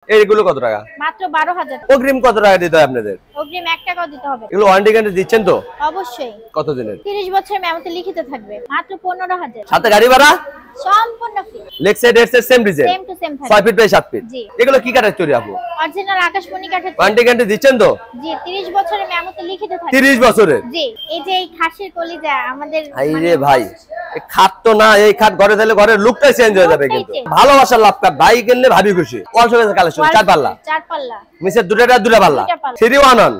এইগুলো কত টাকা? মাত্র 12000 টাকা। অগ্রিম কত টাকা দিতে হবে আপনাদের? অগ্রিম 1 টাকাও দিতে হবে। এগুলো ওয়ারেন্টি গ্যারান্টি দিচ্ছেন তো? অবশ্যই। কত দিনের? 30 বছরের মেয়াদে লিখিত থাকবে। মাত্র 15000। সাথে গাড়ি ভাড়া সম্পূর্ণ ফ্রি। লেগ সাইড এর same design, same to same থাকবে। 6 ফিট বাই 7 ফিট। জি। এগুলো কি কাঠের তৈরি আপু? অরিজিনাল আকাশমণি কাঠের। ওয়ারেন্টি গ্যারান্টি দিচ্ছেন তো? জি, 30 বছরের মেয়াদে লিখিত থাকবে। 30 বছরের? জি। এই যে এই খাসির কলিজা আমাদের রে ভাই, এই খাট তো না, এই খাট ঘরে দিলে ঘরের লুকটাই চেঞ্জ হয়ে যাবে। কিন্তু ভালোবাসার লাভ কাট, ভাই কিনলে ভাবি খুশি। অল্প কালেকশন, 4 পাল্লা। 4 পাল্লা মিসের দুটো পাল্লা। 3-1-1।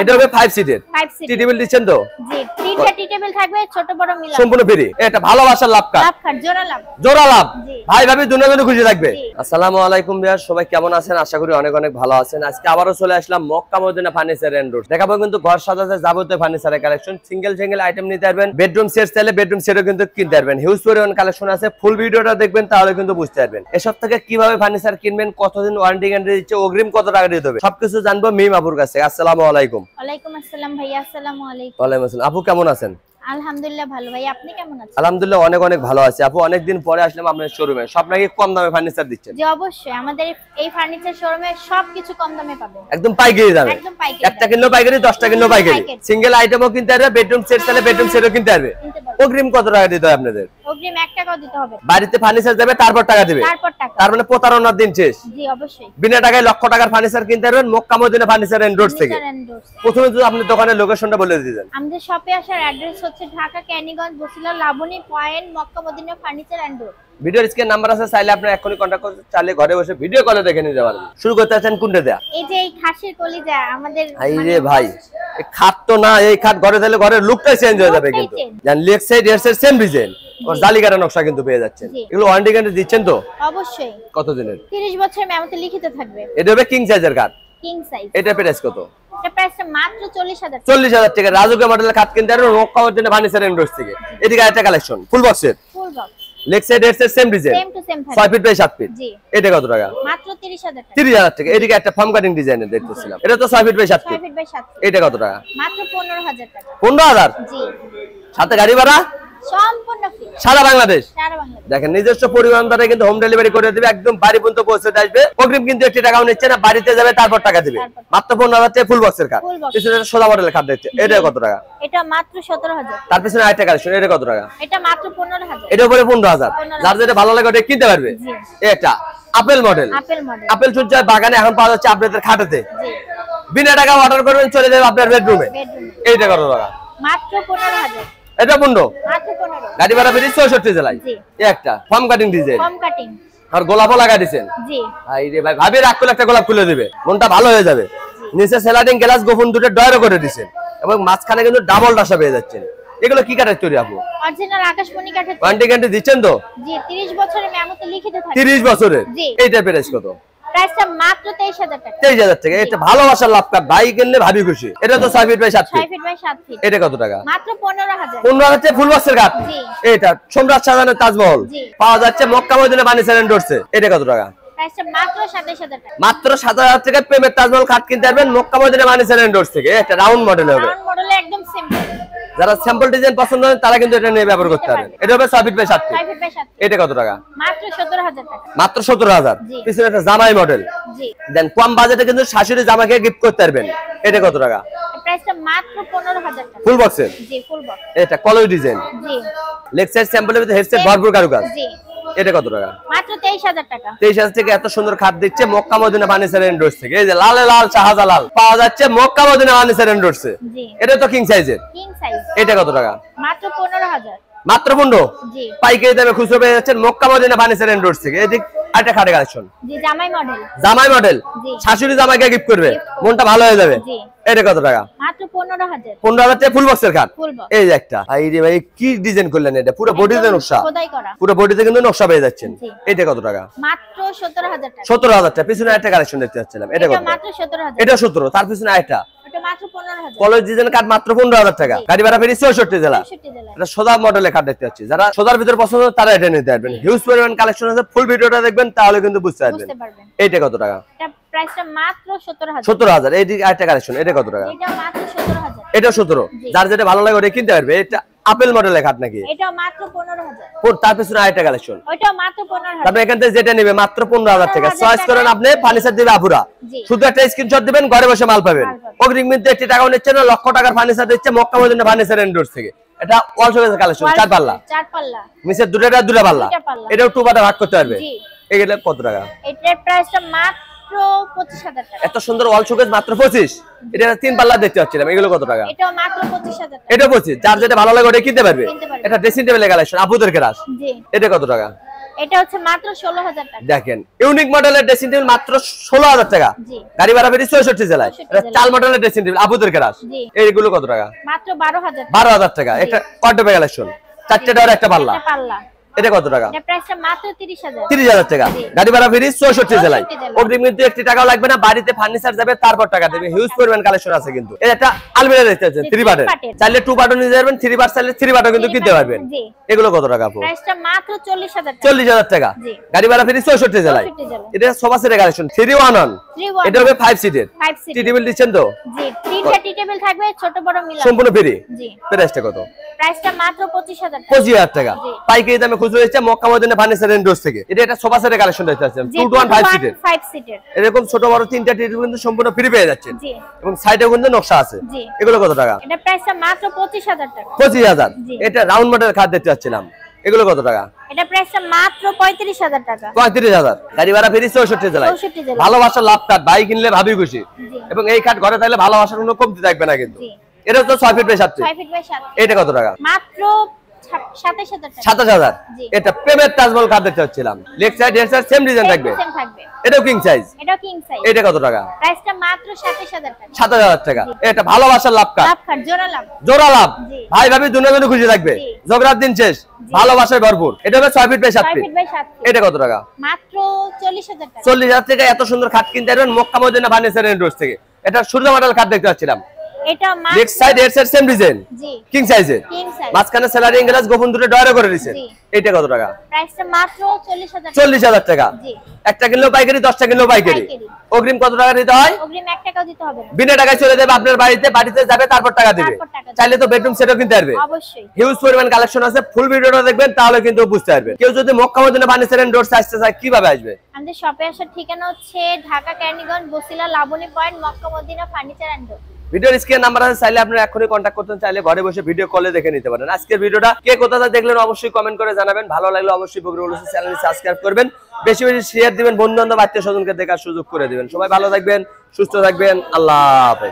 এটা হবে 5 সিটের। 5 সিট। টি টেবিল দিচ্ছেন তো? জি, 3টা টি টেবিল থাকবে, ছোট বড় মিলা সম্পূর্ণ ফ্রি। এটা ভালোবাসার লাভ কাট। লাভ কাট, জোড়া লাভ। জোড়া লাভ। জি। ভাই ভাবি দুজনে খুশি থাকবে। আসসালামু আলাইকুম ভিউয়ার, সবাই কেমন আছেন? আশা করি অনেক অনেক ভালো আছেন। আজকে আবারো চলে আসলাম Mecca Medina furniture and road. দেখাবো কিন্তু ঘর সাজাতে যাবতীয় ফার্নিচারের কালেকশন। সিঙ্গেল আইটেম নিতে পারবেন। বেডরুম সেট চাইলে বেডরুম সেটও কিন্তু কিনতে পারবেন। হিউজ পরিমাণ কালেকশন আছে। ফুল ভিডিওটা দেখবেন তাহলে কিন্তু বুঝতে পারবেন এসব থেকে কিভাবে ফার্নিচার কিনবেন, কতদিন ওয়ারেন্টি গ্যারান্টি দিচ্ছে, অগ্রিম কত টাকা দিতে হবে, সবকিছু জানবো মিম আপুর কাছে। আসসালামু আলাইকুম। ওয়ালাইকুম আসসালাম ভাইয়া। আসসালামু আলাইকুম। ওয়ালাইকুম আসসালাম। আপু কেমন আছেন? আলহামদুলিল্লাহ ভালো ভাই, আপনি কেমন আছেন? আলহামদুলিল্লাহ অনেক অনেক ভালো আছি। আপু অনেকদিন পরে আসলাম আপনাদের শোরুমে। সব নাকি কম দামে ফার্নিচার দিচ্ছেন? জি অবশ্যই, আমাদের এই ফার্নিচার শোরুমে সবকিছু কম দামে পাবেন। একদম পাইকারি দামে। একদম পাইকারি। একটা কিনলেও পাইকারি, 10টা কিনলেও পাইকারি। সিঙ্গেল আইটেমও কিনতে পারবে, বেডরুম সেট চাইলে বেডরুম সেটও কিনতে পারবে। অগ্রিম কত টাকা দিতে হবে আপনাদের? অগ্রিম 1 টাকাও দিতে হবে। বাড়িতে ফার্নিচার দেবে তারপর টাকা দিবে? তারপর টাকা। তার মানে প্রতারণার দিন শেষ। জি অবশ্যই। বিনা টাকায় লক্ষ টাকার ফার্নিচার কিনতে পারবেন Mecca Medina furniture and road থেকে। প্রথমে যদি আপনি দোকানের লোকেশনটা বলে দিতেন। আমাদের শপে আসার অ্যাড্রেস হচ্ছে Dhaka Keraniganj Basila Laboni point Mecca Medina furniture and road. ভিডিওর স্ক্রিন নাম্বার আছে, চাইলে আপনি এখনই কন্টাক্ট করতে, চাইলে ঘরে বসে ভিডিও কলে দেখে নিতে পারবেন। শুরু করতে আছেন কোনটা দেয়া? এই যে এই খাসির কলিজা আমাদের রে ভাই, এই খাট তো না, এই খাট ঘরে দিলে ঘরের লুকটাই চেঞ্জ হয়ে যাবে। কিন্তু জান লেগ সাইড এর সেম ডিজাইন, আর জালিকাটা নকশা কিন্তু পেয়ে যাচ্ছেন। এগুলো ওয়ারেন্টি গ্যারান্টি দিচ্ছেন তো? অবশ্যই। কত দিনের? 30 বছরের মেয়াদে লিখিত থাকবে। এটা হবে কিং সাইজের কাঠ। King size. এটা প্রাইস কত? এটা প্রাইসটা মাত্র 40000 টাকা। 40000 টাকা। রাজুকে মডেলের খাট কিনতে পারবেন Mecca Medina furniture and road থেকে। এদিকে একটা কালেকশন ফুল বক্সের। Full box. লেগ সাইড এর same design, same to same থাকবে। 6 ফিট বাই 7 ফিট। জি। এটা কত টাকা? মাত্র 30000 টাকা। 30000 টাকা। এদিকে একটা ফর্ম কাটিং ডিজাইনের দেখতেছিলাম। এটা তো 6 feet by 7 6 feet. Feet by 7 feet. এটা কত টাকা? মাত্র 15000 টাকা। 15000? জি। সাথে গাড়ি ভাড়া সম্পূর্ণ ফ্রি। সারা বাংলাদেশ। সারা বাংলাদেশ। দেখেন নিজস্ব পরিবহন দ্বারা কিন্তু হোম ডেলিভারি করে দিবে, একদম বাড়ি পর্যন্ত পৌঁছে আসবে। অগ্রিম কিন্তু 1 টাকাও নিচ্ছে না, বাড়িতে যাবে তারপর টাকা দিবে। মাত্র 15000 টাকা ফুল বক্সের কাঠ। পিছনে সোজা মডেলের কাঠ দেখছে। এটা কত টাকা? এটা মাত্র 17000। তার পিছনে আরেকটা কালেকশন, এটা কত টাকা? এটা মাত্র 15000। এটা উপরে 15000। যার যেটা ভালো লাগে ওটা কিনতে পারবে। জি। এটা apple model. Apple model. Apple সূর্যের বাগানে এখন পাওয়া যাচ্ছে আপনাদের খাটেতে। জি। বিনা টাকা অর্ডার করবেন, চলে যাবে আপনার বেডরুমে। এইটা কত টাকা? মাত্র 15000। এটা 15। মাত্র 15। গাড়ি ভাড়া ফ্রি 64 জেলায়। জি। একটা form cutting design. Form cutting. আর গোলাপও লাগা দিয়েছেন। জি। ভাই রে ভাই, ভাবি রাগ করলে একটা গোলাপ খুলে দিবে, মনটা ভালো হয়ে যাবে। নিচে স্লাইডিং গ্লাস গোপন দুটো ডয়ারও করে দিয়েছেন এবং মাঝখানে কিন্তু ডাবল ডাসা পেয়ে যাচ্ছেন। এগুলো কি কাঠের তৈরি আপু? অরিজিনাল আকাশমণি কাঠের। ওয়ারেন্টি গ্যারান্টি দিচ্ছেন তো? জি, 30 বছরের মেয়াদে লিখিত থাকবে। 30 বছরের? জি। এইটা প্রাইস কত? প্রাইসটা মাত্র 23000 টাকা। 23000 টাকা। এটা ভালোবাসার লাভ কাট, ভাই কিনলে ভাবি খুশি। এটা তো 6 feet by 7 6 feet. Feet by 7 feet. এটা কত টাকা? মাত্র 15000। 15000 টাকা ফুল বক্সের কাঠ। জি। এটা সম্রাট শাহজাহানের তাজমহল জি। পাওয়া যাচ্ছে মক্কা মদিনা ফার্নিচার এন্ড রোডসে। এটা কত টাকা? প্রাইসটা মাত্র 27000 টাকা। মাত্র 7000 টাকা প্রেমের তাজমহল খাট কিনতে পারবেন Mecca Medina furniture and roads থেকে। এটা রাউন্ড মডেল হবে। রাউন্ড মডেলে একদম সিম্পল। যারা স্যাম্পল ডিজাইন পছন্দ করেন তারা কিন্তু এটা নিয়ে ব্যবহার করতে পারেন। এটা হবে 6 feet by 7 6 feet. Feet by 7 feet. এটা কত টাকা? মাত্র 17000 টাকা। মাত্র 17000। জি। পিছনে একটা জামাই মডেল। জি। দেন কম বাজেটে কিন্তু শাশুড়ি জামাকে গিফট করতে পারবেন। এটা কত টাকা? প্রাইসটা মাত্র 15000 টাকা। ফুল বক্সের? জি, ফুল বক্স। এটা কলই ডিজাইন। জি। লেগ সাইড স্যাম্পলের ভিতরে হেডসেট ভরপুর কারুকাজ। জি। এটা কত টাকা? মাত্র 23000 টাকা। 23000 থেকে এত সুন্দর খাট দিচ্ছে Mecca Medina furniture and roads থেকে। এই যে লালে লাল শাহজালাল পাওয়া যাচ্ছে মক্কা মদিনা ফার্নিচার এন্ড রোডসে। জি। এটা তো কিং সাইজের। King size. এটা কত টাকা? মাত্র 15000। মাত্র 15। জি। পাইকারি দামে খুচরো পেয়ে যাচ্ছেন Mecca Medina furniture and roads থেকে। এদিক আরেকটা খাটে কালেকশন। জি, জামাই মডেল। জামাই মডেল। জি। শাশুড়ি জামাইকে গিফট করবে, মনটা ভালো হয়ে যাবে। জি। এটা কত টাকা? মাত্র 15000। 15000 টাকা ফুল বক্সের খাট। Full box. এই যে একটা। এই রে ভাই কি ডিজাইন করলেন, এটা পুরো বডিতে নকশা। খোদাই করা। পুরো বডিতে কিন্তু নকশা পেয়ে যাচ্ছেন। জি। এটা কত টাকা? মাত্র 17000 টাকা। 17000 টাকা। পিছনে একটা কালেকশন দেখতে পাচ্ছিলাম। এটা কত টাকা? মাত্র 17000। এটা 17। তার পিছনে আরেকটা। এটা মাত্র 15000। কলেজ ডিজাইন কাট মাত্র 15000 টাকা। গাড়ি ভাড়া ফ্রি 64 জেলা। 64 জেলা। এটা সোজা মডেলের কাট দেখতে পাচ্ছি। যারা সোজার ভিতর পছন্দ তারা এটা নিতে পারবেন। হিউজ পরিমাণ কালেকশন আছে, ফুল ভিডিওটা দেখবেন তাহলে কিন্তু বুঝতে পারবেন। এইটা কত টাকা? এটা প্রাইসটা মাত্র 17000। 17000। এই দিকে আরেকটা কালেকশন। এটা কত টাকা? এটা মাত্র 17000। এটা 17, যার যেটা ভালো লাগে ওটা কিনতে পারবে। এটা আপেল মডেলের খাট নাকি? এটা মাত্র 15000। তার পিছনে আরেকটা কালেকশন, ওইটা মাত্র 15000। আপনি এখান থেকে যেটা নেবে মাত্র 15000 টাকা। চয়েস করেন আপনি, ফার্নিচার দিবে আপুরা। শুধু একটা স্ক্রিনশট দিবেন, ঘরে বসে মাল পাবেন। অগ্রিম কিন্তু 1 টাকাও নিচ্ছে না, লক্ষ টাকার ফার্নিচার দিচ্ছে মক্কা মদিনা ফার্নিচার এন্ডোর্স থেকে। এটা ওয়াল শোকেসের কালেকশন, 4 পাল্লা। নিচে দুটো পাল্লা। এটাও 2 পাটা ভাগ করতে পারবে। এগুলা কত টাকা? এটার প্রাইসটা মাত্র 25000 টাকা। এত সুন্দর ওয়াল শোকেস মাত্র 25। এটা 3 পাল্লা দেখতে পাচ্ছিলাম, এগুলো কত টাকা? এটাও মাত্র 25000 টাকা। এটা 25, যার যেটা ভালো লাগে ওটা কিনতে পারবে। এটা ড্রেসিং টেবিলের কালেকশন, আপুদের কেরাস। জি। এটা কত টাকা? এটা হচ্ছে মাত্র 16000 টাকা। দেখেন ইউনিক মডেলের ড্রেসিং টেবিল মাত্র 16000 টাকা। জি। গাড়ি ভাড়া বেরিয়ে 64 জেলায়। এটা চাল মডেলের ড্রেসিং টেবিল, আপুদের কেরাস। জি। এইগুলো কত টাকা? মাত্র 12000 টাকা। 12000 টাকা। এটা ওয়ার্ডরোব কালেকশন, 4টে ডোর একটা পাল্লা। একটা পাল্লা। এটা কত টাকা? এটা প্রাইসটা মাত্র 30000। 30000 টাকা। গাড়ি ভাড়া বেরিয়ে 64 জেলায়। অগ্রিম কিন্তু 1 টাকাও লাগবে না, বাড়িতে ফার্নিচার যাবে তারপর টাকা দেবে। হিউজ পরিমাণ কালেকশন আছে কিন্তু। এটা একটা আলমিরা দেখতে পাচ্ছেন 3 পার্টের। চাইলে 2 পার্টও নিতে পারবেন, 3 পার্ট চাইলে 3 পার্টও কিন্তু কিনতে পারবেন। জি। এগুলো কত টাকা আপু? প্রাইসটা মাত্র 40000 টাকা। 40000 টাকা। জি। গাড়ি ভাড়া ফ্রি 64 জেলায়। এটা সোফা সেটের কালেকশন 311। এটা হবে 5 সিটের। 5 সিট। টি টেবিল দিচ্ছেন তো? জি, 3টা টি টেবিল থাকবে, ছোট বড় মিলা। সম্পূর্ণ ফ্রি। জি। প্রাইসটা কত? প্রাইসটা মাত্র 25000 টাকা। 25000 টাকা। জি। পাইকারি দামে খুচরা দিচ্ছে মক্কা মদিনা ফার্নিচার এন্ডোর্স থেকে। এটা একটা সোফা সেটের কালেকশন দেখতে পাচ্ছেন 215 সিটের। 5 সিটের। এরকম ছোট বড় 3টা টি টেবিল কিন্তু সম্পূর্ণ ফ্রি পেয়ে যাচ্ছেন। জি। এবং সাইডে কিন্তু নকশা আছে। জি। এগুলো কত টাকা? এটা প্রাইসটা মাত্র 25000 টাকা। 25000। জি। এটা রাউন্ড মডেল খাট দেখতে পাচ্ছিলাম, এগুলো কত টাকা? এটা প্রাইসটা মাত্র 35000 টাকা। 35000। গাড়ি ভাড়া ফ্রি 64 জেলায়। 64 জেলায়। ভালোবাসার লাভ কাট, ভাই কিনলে ভাবি খুশি। জি। এবং এই কাট ঘরে থাকলে ভালোবাসার কোনো কমতি থাকবে না কিন্তু। জি। এটা তো 6 feet by 7 feet. 6 feet by 7। এটা কত টাকা? মাত্র 27000 টাকা। 27000। জি। এটা প্রেমের তাজমহল কাট দেখতে পাচ্ছিলাম, leg side head side same design থাকবে। সেম থাকবে। এটাও কিং সাইজ। এটাও কিং সাইজ। এটা কত টাকা? প্রাইসটা মাত্র 27000 টাকা। 7000 টাকা। এটা ভালোবাসার লাভ কাট, লাভ কাট, জোড়া লাভ। জোড়া লাভ। জি। ভাই ভাবি দুজনে খুশি থাকবে। জি। ঝগড়ার দিন শেষ, ভালোবাসায় ভরপুর। এটা হবে 6 feet by 7 6 feet. Feet by 7 feet. এটা কত টাকা? মাত্র 40000 টাকা। 40000 টাকা এত সুন্দর খাট কিনতে পারবেন মক্কা মদিনা ফার্নিচার এন্ডোর্স থেকে। এটা সূর্য মডেল খাট দেখতে পাচ্ছিলাম, এটা leg side head side same design, জি, কিং সাইজের। King size. মাঝখানে সেলারিং গ্লাস গোপন দুটো ডয়ারে করে দিয়েছেন। জি। এটা কত টাকা? প্রাইসটা মাত্র 40000 টাকা। 40000 টাকা। জি। একটা কিনলেও পাইকারি, 10টা কিনলেও পাইকারি। পাইকারি। অগ্রিম কত টাকা দিতে হয়? অগ্রিম 1 টাকাও দিতে হবে না। বিনা টাকায় চলে যাবে আপনার বাড়িতে, বাড়িতে যাবে তারপর টাকা দিবে। তারপর টাকা দিবে। চাইলে তো বেডরুম সেটও কিনতে পারবে। অবশ্যই। হিউজ পরিমাণ কালেকশন আছে, ফুল ভিডিওটা দেখবেন তাহলে কিন্তু বুঝতে পারবেন। কেউ যদি মক্কা মদিনা ফার্নিচার এন্ডোর্স আসতে চায় কিভাবে আসবে? আমাদের শপে আসার ঠিকানা হচ্ছে Dhaka Keraniganj Basila Laboni point Mecca Medina furniture and door. ভিডিওর স্ক্রিনে নাম্বার আছে, চাইলে আপনারা এখনই কন্টাক্ট করতে, চাইলে ঘরে বসে ভিডিও কলে দেখে নিতে পারেন। আজকের ভিডিওটা কে কোথা থেকে দেখলেন অবশ্যই কমেন্ট করে জানাবেন। ভালো লাগলে অবশ্যই বগুড়া চ্যানেল সাবস্ক্রাইব করবেন, বেশি বেশি শেয়ার দিবেন, বন্ধু বান্ধব আত্মীয় স্বজনকে দেখার সুযোগ করে দিবেন। সবাই ভালো থাকবেন, সুস্থ থাকবেন, আল্লাহ হাফেজ।